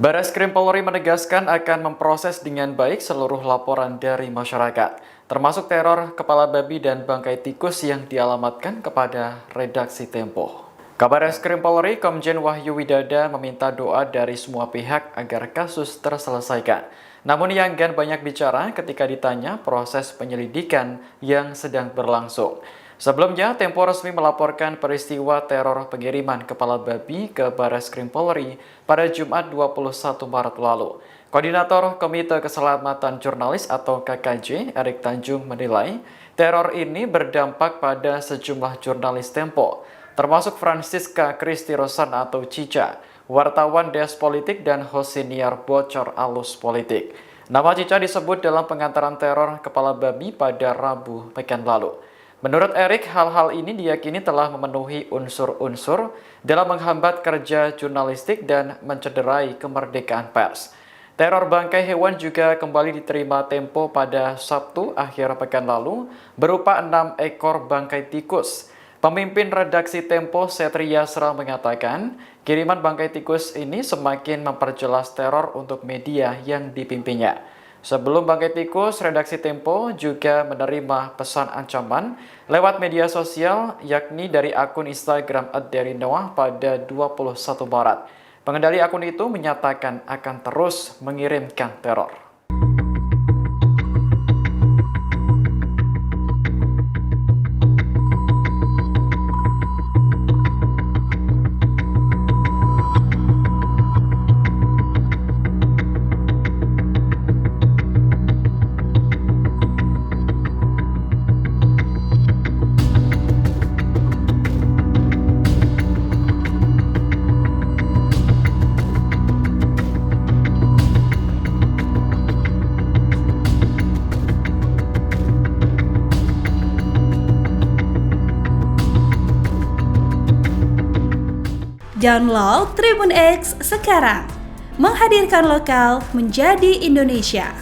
Barreskrim Polri menegaskan akan memproses dengan baik seluruh laporan dari masyarakat, termasuk teror kepala babi dan bangkai tikus yang dialamatkan kepada redaksi Tempo. Kabarreskrim Polri Komjen Wahyu Widada meminta doa dari semua pihak agar kasus terselesaikan. Namun ia enggan banyak bicara ketika ditanya proses penyelidikan yang sedang berlangsung. Sebelumnya, Tempo resmi melaporkan peristiwa teror pengiriman kepala babi ke Barreskrim Polri pada Jumat 21 Maret lalu. Koordinator Komite Keselamatan Jurnalis atau KKJ, Erik Tanjung menilai teror ini berdampak pada sejumlah jurnalis Tempo, termasuk Francisca Kristi Rosana atau Cica, wartawan Des Politik dan host senior Bocor Alus Politik. Nama Cica disebut dalam pengantaran teror kepala babi pada Rabu pekan lalu. Menurut Erik, hal-hal ini diyakini telah memenuhi unsur-unsur dalam menghambat kerja jurnalistik dan mencederai kemerdekaan pers. Teror bangkai hewan juga kembali diterima Tempo pada Sabtu akhir pekan lalu berupa 6 ekor bangkai tikus. Pemimpin redaksi Tempo, Setria Sera mengatakan, kiriman bangkai tikus ini semakin memperjelas teror untuk media yang dipimpinnya. Sebelum bangkai tikus, redaksi Tempo juga menerima pesan ancaman lewat media sosial, yakni dari akun Instagram @derinoah pada 21 Maret. Pengendali akun itu menyatakan akan terus mengirimkan teror. Download Tribun X sekarang, menghadirkan lokal menjadi Indonesia.